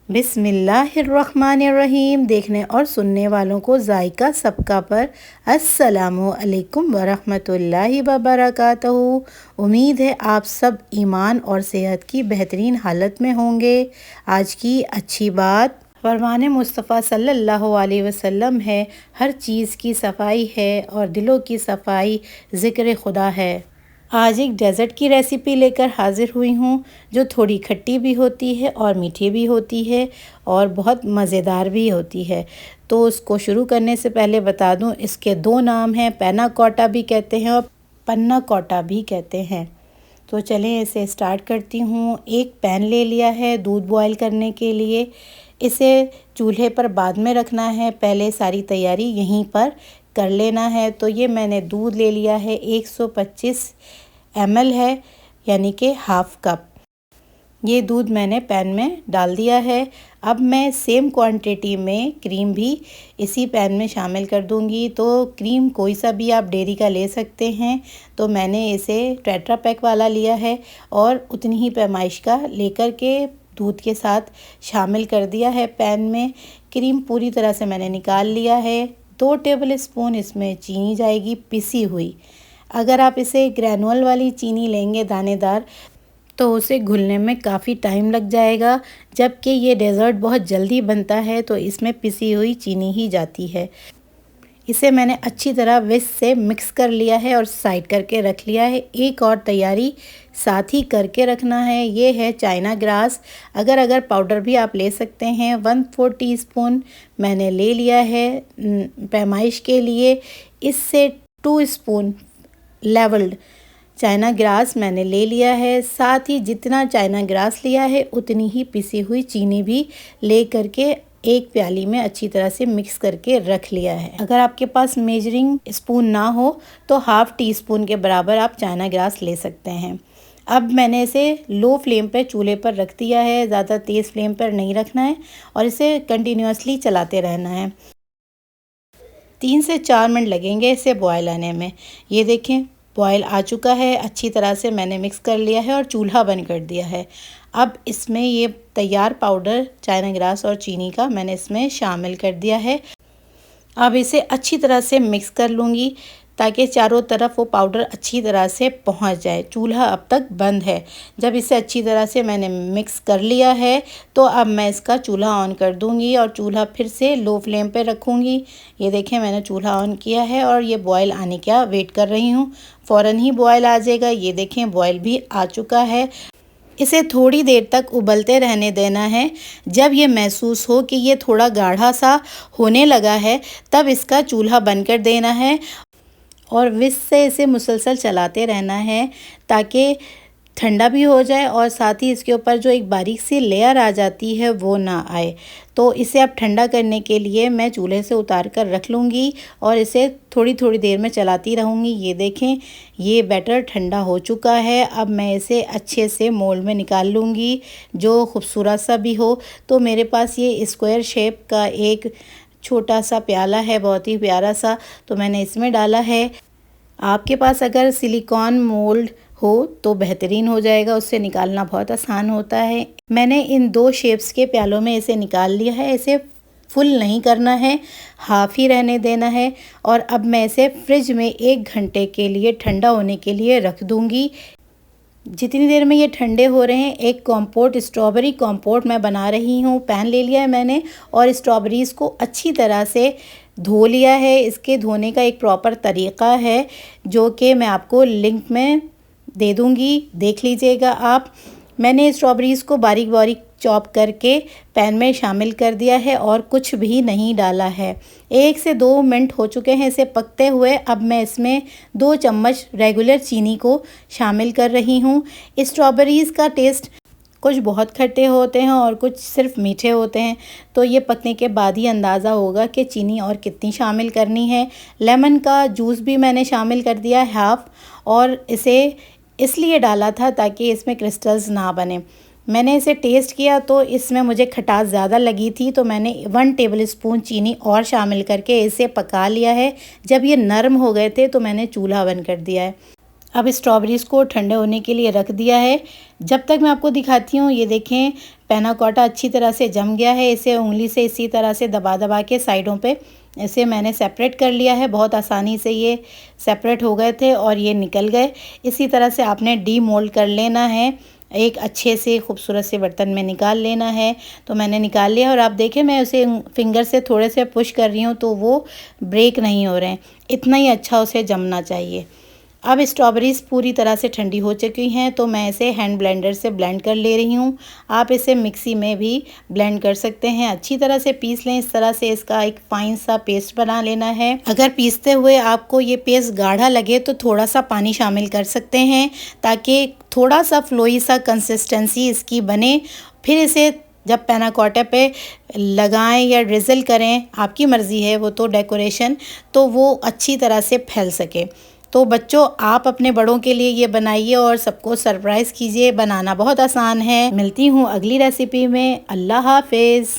बिस्मिल्लाहिर्रहमानिर्रहीम। देखने और सुनने वालों को जायका सबका पर अस्सलामु अलैकुम वरहमतुल्लाहि वबरकातुहू। उम्मीद है आप सब ईमान और सेहत की बेहतरीन हालत में होंगे। आज की अच्छी बात फरमाने मुस्तफ़ा सल्लल्लाहु अलैहि वसल्लम है, हर चीज़ की सफाई है और दिलों की सफाई ज़िक्र खुदा है। आज एक डेज़र्ट की रेसिपी लेकर हाज़िर हुई हूँ जो थोड़ी खट्टी भी होती है और मीठी भी होती है और बहुत मज़ेदार भी होती है। तो उसको शुरू करने से पहले बता दूँ, इसके दो नाम हैं, पैना कोटा भी कहते हैं और पन्ना कोटा भी कहते हैं। तो चलें इसे स्टार्ट करती हूँ। एक पैन ले लिया है दूध बॉयल करने के लिए। इसे चूल्हे पर बाद में रखना है, पहले सारी तैयारी यहीं पर कर लेना है। तो ये मैंने दूध ले लिया है, 125 ml है, यानी कि हाफ़ कप। ये दूध मैंने पैन में डाल दिया है। अब मैं सेम क्वांटिटी में क्रीम भी इसी पैन में शामिल कर दूंगी। तो क्रीम कोई सा भी आप डेयरी का ले सकते हैं। तो मैंने इसे टेट्रा पैक वाला लिया है और उतनी ही पैमाइश का लेकर के दूध के साथ शामिल कर दिया है पैन में। क्रीम पूरी तरह से मैंने निकाल लिया है। 2 टेबल स्पून इसमें चीनी जाएगी, पिसी हुई। अगर आप इसे ग्रैनुअल वाली चीनी लेंगे दानेदार, तो उसे घुलने में काफ़ी टाइम लग जाएगा, जबकि ये डेज़र्ट बहुत जल्दी बनता है तो इसमें पिसी हुई चीनी ही जाती है। इसे मैंने अच्छी तरह विस्क से मिक्स कर लिया है और साइड करके रख लिया है। एक और तैयारी साथ ही करके रखना है, ये है चाइना ग्रास। अगर पाउडर भी आप ले सकते हैं। 1/4 टीस्पून मैंने ले लिया है पैमाइश के लिए। इससे 2 स्पून लेवल्ड चाइना ग्रास मैंने ले लिया है। साथ ही जितना चाइना ग्रास लिया है उतनी ही पिसी हुई चीनी भी ले करके एक प्याली में अच्छी तरह से मिक्स करके रख लिया है। अगर आपके पास मेजरिंग स्पून ना हो तो 1/2 टीस्पून के बराबर आप चाइना ग्रास ले सकते हैं। अब मैंने इसे लो फ्लेम पर चूल्हे पर रख दिया है, ज़्यादा तेज़ फ्लेम पर नहीं रखना है और इसे कंटिन्यूसली चलाते रहना है। 3 से 4 मिनट लगेंगे इसे बॉयल आने में। ये देखें बॉयल आ चुका है, अच्छी तरह से मैंने मिक्स कर लिया है और चूल्हा बंद कर दिया है। अब इसमें ये तैयार पाउडर चाइना ग्रास और चीनी का मैंने इसमें शामिल कर दिया है। अब इसे अच्छी तरह से मिक्स कर लूँगी ताकि चारों तरफ वो पाउडर अच्छी तरह से पहुंच जाए। चूल्हा अब तक बंद है। जब इसे अच्छी तरह से मैंने मिक्स कर लिया है तो अब मैं इसका चूल्हा ऑन कर दूंगी और चूल्हा फिर से लो फ्लेम पे रखूंगी। ये देखें मैंने चूल्हा ऑन किया है और ये बॉयल आने का वेट कर रही हूँ। फ़ौरन ही बॉयल आ जाएगा। ये देखें बॉयल भी आ चुका है। इसे थोड़ी देर तक उबलते रहने देना है। जब ये महसूस हो कि ये थोड़ा गाढ़ा सा होने लगा है तब इसका चूल्हा बंद कर देना है और विस्क से इसे मुसलसल चलाते रहना है ताकि ठंडा भी हो जाए और साथ ही इसके ऊपर जो एक बारीक सी लेयर आ जाती है वो ना आए। तो इसे अब ठंडा करने के लिए मैं चूल्हे से उतार कर रख लूँगी और इसे थोड़ी थोड़ी देर में चलाती रहूँगी। ये देखें ये बैटर ठंडा हो चुका है। अब मैं इसे अच्छे से मोल्ड में निकाल लूँगी जो खूबसूरत सा भी हो। तो मेरे पास ये स्क्वायर शेप का एक छोटा सा प्याला है, बहुत ही प्यारा सा, तो मैंने इसमें डाला है। आपके पास अगर सिलिकॉन मोल्ड हो तो बेहतरीन हो जाएगा, उससे निकालना बहुत आसान होता है। मैंने इन 2 शेप्स के प्यालों में इसे निकाल लिया है। इसे फुल नहीं करना है, हाफ़ ही रहने देना है। और अब मैं इसे फ्रिज में 1 घंटे के लिए ठंडा होने के लिए रख दूँगी। जितनी देर में ये ठंडे हो रहे हैं, एक कंपोट स्ट्रॉबेरी कंपोट मैं बना रही हूँ। पैन ले लिया है मैंने और स्ट्रॉबेरीज़ को अच्छी तरह से धो लिया है। इसके धोने का एक प्रॉपर तरीक़ा है जो कि मैं आपको लिंक में दे दूँगी, देख लीजिएगा आप। मैंने स्ट्रॉबेरीज़ को बारीक बारीक चॉप करके पैन में शामिल कर दिया है और कुछ भी नहीं डाला है। 1 से 2 मिनट हो चुके हैं इसे पकते हुए। अब मैं इसमें 2 चम्मच रेगुलर चीनी को शामिल कर रही हूँ। स्ट्रॉबेरीज़ का टेस्ट कुछ बहुत खट्टे होते हैं और कुछ सिर्फ मीठे होते हैं, तो ये पकने के बाद ही अंदाज़ा होगा कि चीनी और कितनी शामिल करनी है। लेमन का जूस भी मैंने शामिल कर दिया है हाफ़, और इसे इसलिए डाला था ताकि इसमें क्रिस्टल्स ना बने। मैंने इसे टेस्ट किया तो इसमें मुझे खटास ज़्यादा लगी थी, तो मैंने 1 टेबल स्पून चीनी और शामिल करके इसे पका लिया है। जब ये नरम हो गए थे तो मैंने चूल्हा बंद कर दिया है। अब स्ट्रॉबेरीज़ को ठंडे होने के लिए रख दिया है। जब तक मैं आपको दिखाती हूँ, ये देखें पैना कोटा अच्छी तरह से जम गया है। इसे उंगली से इसी तरह से दबा दबा के साइडों पे इसे मैंने सेपरेट कर लिया है। बहुत आसानी से ये सेपरेट हो गए थे और ये निकल गए। इसी तरह से आपने डीमोल्ड कर लेना है, एक अच्छे से खूबसूरत से बर्तन में निकाल लेना है। तो मैंने निकाल लिया और आप देखें मैं उसे फिंगर से थोड़े से पुश कर रही हूँ तो वो ब्रेक नहीं हो रहे हैं। इतना ही अच्छा उसे जमना चाहिए। अब स्ट्रॉबेरीज़ पूरी तरह से ठंडी हो चुकी हैं तो मैं इसे हैंड ब्लेंडर से ब्लेंड कर ले रही हूँ। आप इसे मिक्सी में भी ब्लेंड कर सकते हैं। अच्छी तरह से पीस लें। इस तरह से इसका एक फाइन सा पेस्ट बना लेना है। अगर पीसते हुए आपको ये पेस्ट गाढ़ा लगे तो थोड़ा सा पानी शामिल कर सकते हैं ताकि थोड़ा सा फ्लोई सा कंसिस्टेंसी इसकी बने। फिर इसे जब पैना कोटा पे लगाएं या ड्रिज़ल करें, आपकी मर्ज़ी है वो तो डेकोरेशन, तो वो अच्छी तरह से फैल सके। तो बच्चों आप अपने बड़ों के लिए ये बनाइए और सबको सरप्राइज़ कीजिए। बनाना बहुत आसान है। मिलती हूँ अगली रेसिपी में। अल्लाह हाफिज़।